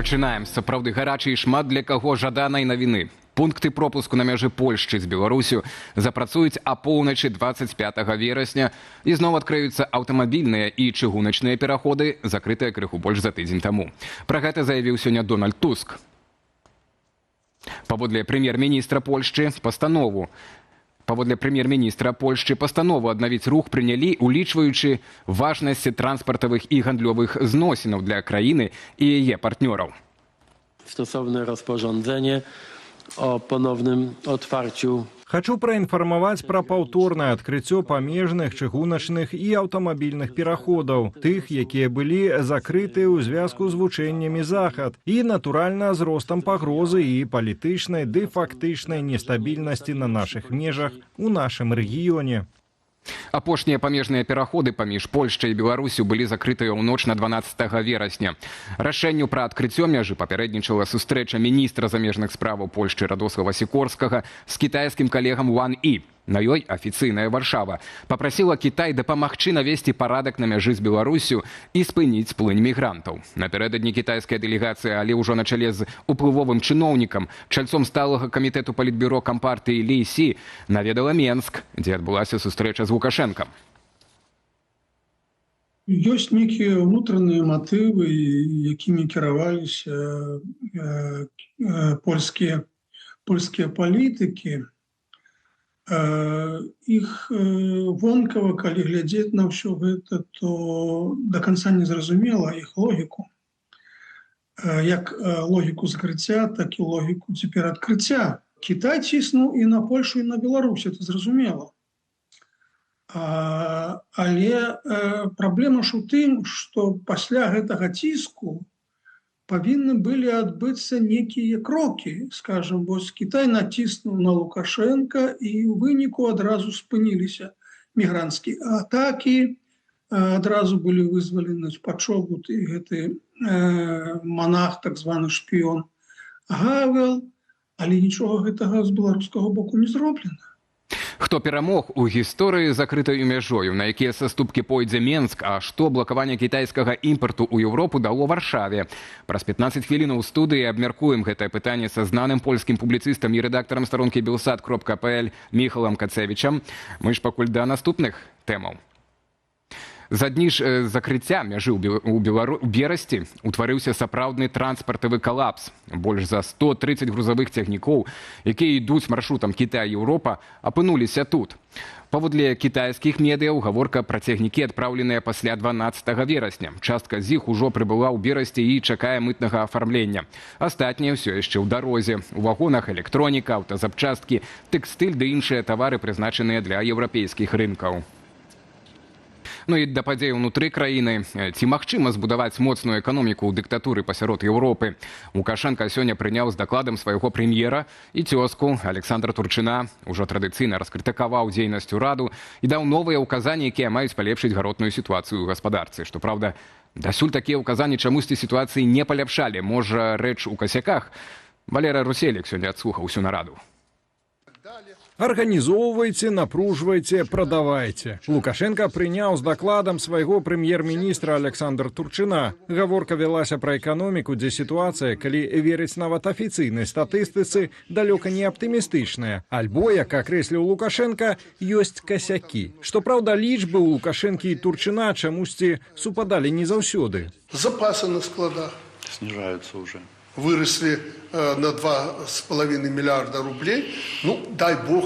Пачынаем. Сапраўды гарачы і шмат для каго жаданай навіны. Пункты пропуску на мяжы Польшчы з Беларусю запрацуюць апоўначы 25 верасня і зноў адкрыюцца аўтамабільныя і чыгуначныя пераходы, закрытыя крыху больш за тыдзень таму. Пра гэта заявіў сёння Дональд Туск. Паводле прэм'ер-міністра Польшчы пастанову аднавіць рух прынялі, улічваючы важнасць транспартавых і гандлёвых зносінаў для краіны і яе партнёраў. Stosowne rozporządzenie o ponownym otwarciu. Хочу праінфармаваць пра паўторнае адкрыццё памежных, чыгуначных і аўтамабільных пераходаў, тых, якія былі закрытыя ў звязку з вучэннямі захад, і, натуральна, з ростам пагрозы і палітычнай ды фактычнай нестабільнасці на нашых межах у нашым рэгіёне. Апошнія памежныя пераходы паміж Польшчай і Беларусю былі закрытыя ў ноч на 12 верасня. Рашэнню пра адкрыццё мяжы папярэднічала сустрэча міністра замежных справаў Польшчы Радослава Сікорскага з кітайскім калегам Ван І. На ёй афіцыйная Варшава папрасіла Кітай дапамагчы навесці парадак на мяжы з Беларусю і спыніць плынь мігрантаў. Напярэдадні кітайская дэлегацыя, але ўжо на чале з уплывовым чыноўнікам, чальцом сталага камітэту палітбюро кампартыі Лі Сі, наведала Менск, дзе адбылася сустрэча з Лукашэнкам. Ёсць нейкія ўнутраныя матывы, якімі кіраваліся польскія палітыкі. Іх вонкава, калі глядзець на ўсё гэта, то да канца не зразумела іх логіку. Як логіку закрыцця, так і логіку цяпер адкрыцця. Кітай ціснуў і на Польшу, і на Беларусь, это зразумела. Але праблема ж у тым, што пасля гэтага ціску павінны былі адбыцца некія крокі, скажам, бо Кітай націснуў на Лукашенка і ў выніку адразу спыніліся мігранцкія атакі, адразу былі вызвалены з-пад чобут і гэты манах, так званы шпіён Гавел, але нічога гэтага з беларускага боку не зроблена. Хто перамог у гісторыі закрытаю мяжою, на якія саступкі пойдзе Менск, а што блакаванне кітайскага імпарту ў Еўропу дало Варшаве. Праз 15 хвілінаў у студыі абмяркуем гэтае пытанне са знаным польскім публіцыстам і рэдактарам старонкі Белсат.пл Міхалам Кацевічам. Мы ж пакуль да наступных тэмаў. За дні ж закрыцця мяжы ў берасці утварыўся сапраўдны транспартавы калапс. Больш за 130 грузавых цягнікоў, якія ідуць маршрутам Кітай-Еўропа, апынуліся тут. Паводле кітайскіх медыяў гаворка пра цягнікі, адпраўленыя пасля 12 верасня. Частка з іх ужо прыбыла ў берасці і чакае мытнага афармлення. Астатнія ўсё яшчэ ў дарозе. У вагонах электроніка, аўтазапчасткі, тэкстыль ды іншыя тавары, прызначаныя для еўрапейскіх рынкаў. Ну і да падзей унутры краіны. Ці магчыма збудаваць моцную эканоміку ў дыктатуры пасярод Еўропы? Лукашенка сёння прыняў з дакладам свайго прэм'ера і цёзку Александра Турчына, ужо традыцыйна раскрытыкаваў дзейнасць ураду і даў новыя ўказанні, якія маюць палепшыць гаротную сітуацыю ў гаспадарцы. Што праўда, дасюль такія ўказанні чамусьці сітуацыі не паляпшалі. Можа, рэч у касяках? Валера Руселік сёння адслухаў усю нараду. Арганізоўвайце, напружвайце, прадавайце. Лукашенка прыняў з дакладам свайго прэм'ер-міністра Александра Турчына. Гаворка вялася пра эканоміку, дзе сітуацыя, калі верыць нават афіцыйнай статыстыцы, далёка не аптымістычная. Альбо, як акрэсліў Лукашенка, ёсць касякі. Што праўда, лічбы ў Лукашэнкі і Турчына чамусьці супадалі не заўсёды. Запасы на складах Снижаются уже. Выросли на 2,5 миллиарда рублей. Ну, дай бог,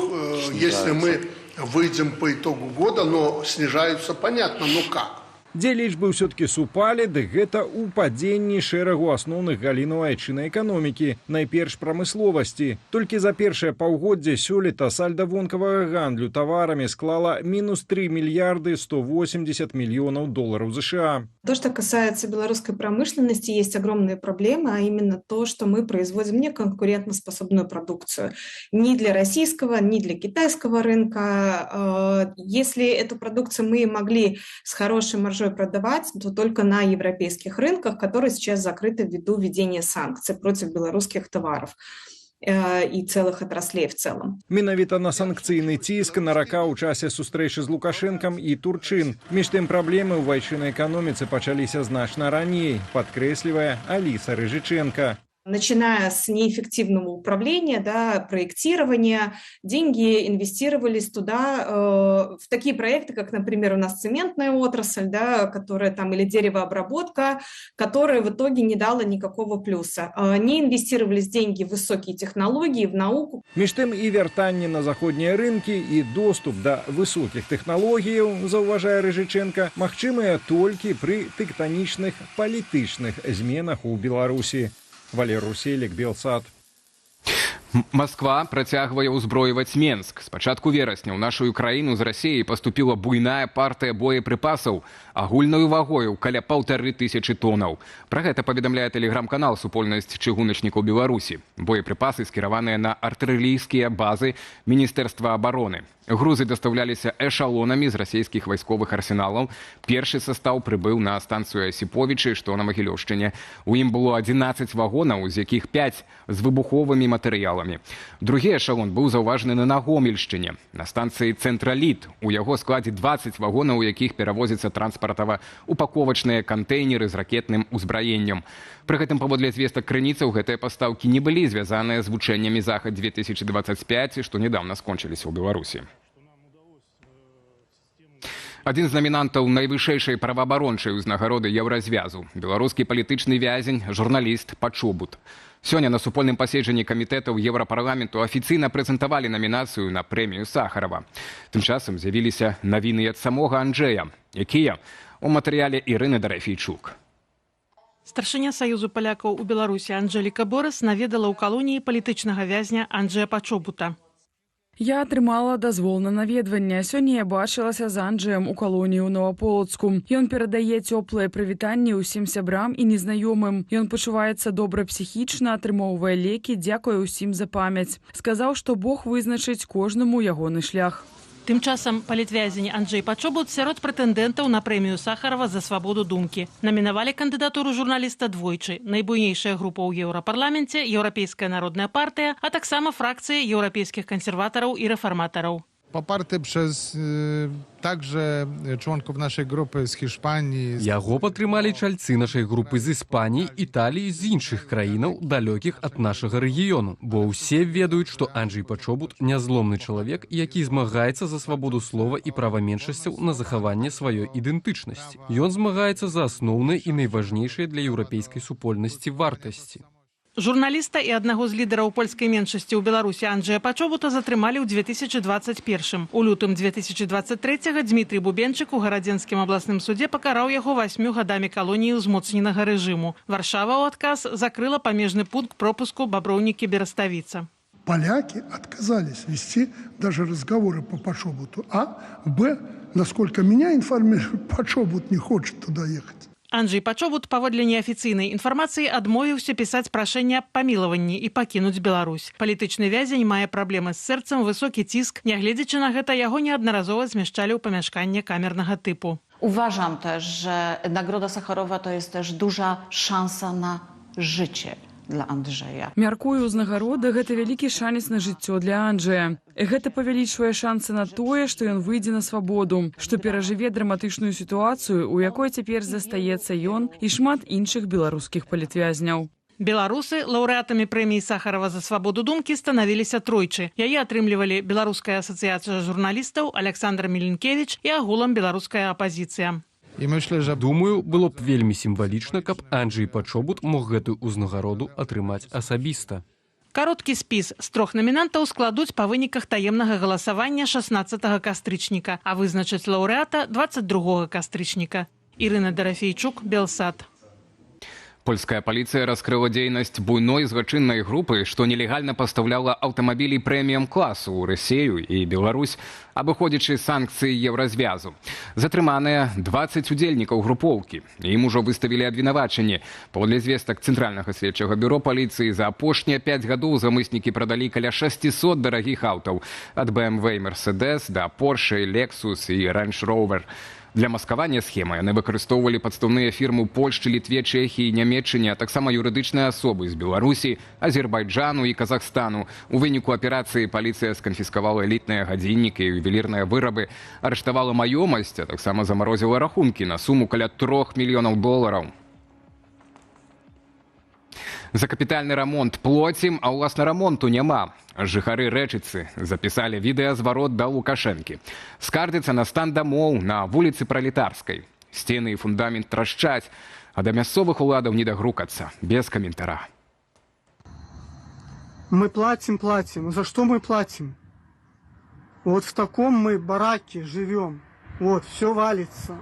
если мы выйдем по итогу года, но снижаются, понятно, но как? Дзе лічбы ўсё-ткі супалі, дык гэта ў падзенні шэрагу асноўных галінаў айчыннай эканомікі, найперш прамысловасці. Толькі за першае паўгоддзе сёлета сальда вонкавага гандлю таварамі склала минус 3 миллиарда 180 миллионов долларов США. То, что касается белорусской промышленности, есть огромные проблемы, а именно то, что мы производим неконкурентоспособную продукцию ни для российского, ни для китайского рынка. Если эту продукцию мы могли с хорошей маржой продавать, то только на европейских рынках, которые сейчас закрыты ввиду введения санкций против белорусских товаров. и целых отраслей в целом. Менавіта на санкцыйны ціск наракаў у часе сустрэчы з Лукашэнкам і Турчын. Між тым праблемы ў айчыннай эканоміцы пачаліся значна раней, падкрэслівае Аліса Рыжыченка. Начиная с неэффективного управления, да, проектирования, деньги инвестировались туда, в такие проекты, как, например, у нас цементная отрасль, да, которая там, или деревообработка, которая в итоге не дала никакого плюса. Не инвестировались деньги в высокие технологии, в науку. Між тым і вяртанне на заходнія рынкі і доступ да высокіх тэхналогіяў, заўважае Рыжыченка, магчымыя толькі пры тэктанічных палітычных зменах у Беларусі. Валер Руселік, Белсад. Москва працягвае ўзброіваць Менск. З пачатку верасня ў нашу краіну з Расіі паступіла буйная партыя боепрыпасаў агульнаю вагою каля 1500 тонаў. Пра гэта паведамляе тэлеграм-канал «Супольнасць чыгуначнікаў Беларусі». Боепрыпасы скіраваныя на артылерыйскія базы Міністэрства абароны. Грузы дастаўляліся эшалонамі з расійскіх вайсковых арсеналаў. Першы састаў прыбыў на станцыю Асіповічы, што на Магілёўшчыне. У ім было 11 вагонаў, з якіх 5 з выбуховымі матэрыяламі. Другі эшалон быў заўважаны на Гомельшчыне, на станцыі «Цэнтраліт». У яго складзе 20 вагонаў, у якіх перавозяцца транспартава-упаковачныя кантэйнеры з ракетным узбраеннем. Пры гэтым, паводле звестак крыніцаў, гэтыя пастаўкі не былі звязаныя з вучэннямі «Захад-2025», што нядаўна скончыліся ў Беларусі. Адзін з намінантаў найвышэйшай праваабарончай узнагароды Еўразвязу – беларускі палітычны вязень, журналіст Пачобут. Сёння на супольным паседжанні камітэтаў Еўрапарламенту афіцыйна прэзентавалі намінацыю на прэмію Сахарова. Тым часам з'явіліся навіны ад самога Анджэя, якія у матэрыяле Ірыны Дарафейчук. Старшыня Саюзу палякаў у Беларусі Анджэліка Борас наведала ў калоніі палітычнага вязня Анджэя Пачобута. Я атрымала дазвол на наведванне. Сёння я бачылася з Анджэем у калоніі ў Новаполацку. Ён перадае цёплае прывітанне ўсім сябрам і незнаёмым. Ён пачуваецца добра псіхічна, атрымоўвае лекі, дзякуе ўсім за памяць. Сказаў, што Бог вызначыць кожнаму ягоны шлях. Тым часам палітвязень Анджэй Пачобут сярод прэтэндэнтаў на прэмію Сахарова за свабоду думкі. Намінавалі кандыдатуру журналіста двойчы. Найбуйнейшая група ў Еўрапарламенце, Еўрапейская народная партыя, а таксама фракцыі еўрапейскіх кансерватараў і рэфарматараў. Poparty przez także członków naszej grupy z Hiszpanii. Яго падтрымалі чальцы нашай групы з Іспаніі, Італіі, з іншых краінаў, далёкіх ад нашага рэгіёну. Бо ўсе ведаюць, што Анджэй Пачобут – нязломны чалавек, які змагаецца за свабоду слова і права меншасцяў на захаванне сваёй ідэнтычнасці. Ён змагаецца за асноўныя і найважнейшыя для еўрапейскай супольнасці вартасці. Журналіста і аднаго з лідараў польскай меншасці ў Беларусі Анджэя Пачобута затрымалі ў 2021. У лютым 2023-го Дмітрий Бубенчык у Гарадзенскім абласным судзе пакараў яго 8 гадамі калоніі ўзмоцненага рэжыму. Варшава ў адказ закрыла памежны пункт пропуску Бобровники-Берестовица. Поляки отказались вести даже разговоры по Пачобуту. А, Б, насколько меня информируют, Пачобут не хочет туда ехать. Анджэй Пачобут, паводле неафіцыйнай інфармацыі, адмовіўся пісаць прашэнне аб памілаванні і пакінуць Беларусь. Палітычны вязень мае праблемы з сэрцам, высокі ціск. Нягледзячы на гэта, яго неаднаразова змяшчалі ў памяшканне камернага тыпу. Uważam też, że Nagroda Sacharowa to jest też duża szansa na życie dla Andrzeja. Мяркую, ўзнагарода – гэта вялікі шанец на жыццё для Анджэя. Гэта павялічвае шансы на тое, што ён выйдзе на свабоду, што перажыве драматычную сітуацыю, у якой цяпер застаецца ён і шмат іншых беларускіх палітвязняў. Беларусы лаўрэатамі прэміі Сахарова за свабоду думкі станавіліся тройчы. Яе атрымлівалі Беларуская асацыяцыя журналістаў, Александр Міленкевіч і агулам беларуская апазіцыя. І myślę, że думаю, было б вельмі сімвалічна, каб Анджэй Пачобут мог гэтую ўзнагароду атрымаць асабіста. Кароткі спіс з 3 намінантаў складуць па выніках таемнага галасавання 16 кастрычніка, а вызначаць лаўрэата 22 кастрычніка. Ірына Дарафейчук, Белсад. Польская паліцыя раскрыла дзейнасць буйной злачыннай групы, што нелегальна пастаўляла аўтамабілі прэміям-класу ў Расію і Беларусь, абыходзячы санкцыі Еўразвязу. Затрыманыя 20 удзельнікаў групоўкі. Ім ужо выставілі абвінавачанні. Паводле звестак Цэнтральнага следчага бюро паліцыі за апошнія 5 гадоў замыснікі прадалі каля 600 дарагіх аўтаў. Ад BMW і Mercedes да Porsche, Lexus і Range Rover. Для маскавання схемы яны выкарыстоўвалі падстаўныя фірмы ў Польшчы, Літве, Чэхіі, Нямецчыне, а таксама юрыдычныя асобы з Беларусі, Азербайджану і Казахстану. У выніку аперацыі паліцыя сканфіскавала элітныя гадзіннікі і ювелірныя вырабы, арыштавала маёмасць, а таксама замарозіла рахункі на суму каля $3 мільёнаў. За капітальны рамонт плоцім, а ўласна рамонту няма. Жыхары Рэчыцы запісалі відэазварот да Лукашэнкі. Скардзяцца на стан дамоў на вуліцы Пралетарскай. Сцены і фундамент трашчаць, а да мясцовых уладаў не дагрукацца. Без каментара. Мы платим. За что мы платим? Вот в таком мы бараке живем. Вот, все валится.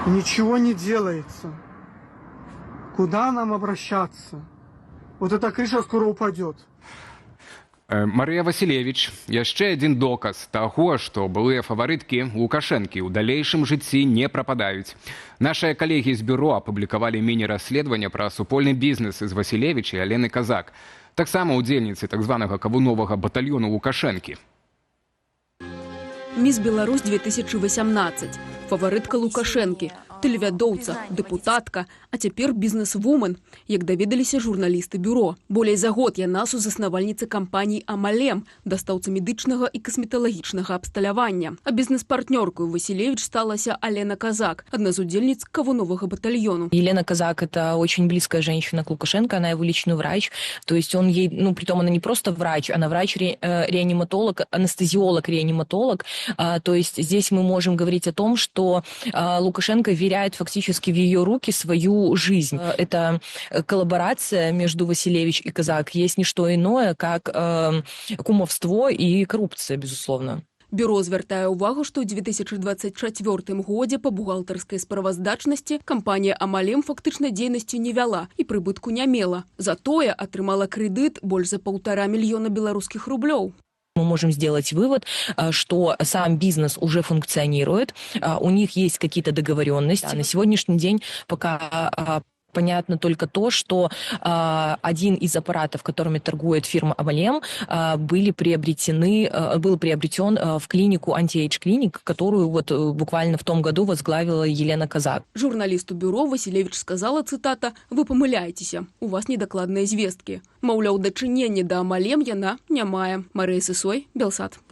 Ничего не делается. Куда нам обращаться? Вот эта крыша скоро упадет. Марыя Васілевіч, яшчэ адзін доказ таго, што былыя фаварыткі Лукашэнкі ў далейшым жыцці не прападаюць. Нашыя калегі з бюро апублікавалі міні-расследаванне пра супольны бізнес з Васілевіч і Алены Казак. Таксама ўдзельніцы так званага кавуновага батальёну Лукашэнкі. Міс Беларусь 2018. Фаварытка Лукашэнкі, тэлевядоўца, дэпутатка, а цяпер бізнес-вумен, як даведаліся журналісты бюро. Болей за год яна сузаснавальніца кампаній «Амалем», дастаўца медычнага і касметалагічнага абсталявання. А бізнес-партнёркою Васілевіч сталася Алена Казак, одна з удзельніц кавуновага батальёну. Елена Казак – это очень близкая женщина к Лукашенко, она его личный врач. То есть он ей, притом она не просто врач, она врач-реаниматолог, анестезиолог-реаниматолог. То есть здесь мы можем говорить о том, что Лукашенко веряет фактически в ее руки свою жизнь. Это коллаборация между Василевич и Казак есть не что иное, как кумовство и коррупция, безусловно. Бюро звяртае ўвагу, што ў 2024 годзе па бухгалтарскай справаздачнасці кампанія «Амалем» фактычна дзейнасцю не вяла і прыбытку не мела. Затое атрымала крэдыт больш за 1,5 мільёна беларускіх рублёў. Мы можем сделать вывод, что сам бизнес уже функционирует, у них есть какие-то договоренности. На сегодняшний день пока понятно только то, что один из аппаратов, которыми торгует фирма «Амалем», был приобретен в клинику «Анти-Эйдж Клиник», которую буквально в том году возглавила Елена Казак. Журналисту бюро Василевич сказала, цитата, «Вы помыляетесь, у вас недокладные звестки». Маўляў, дачынення да «Амалем» яна не мае. Марыя Сысой, Белсат.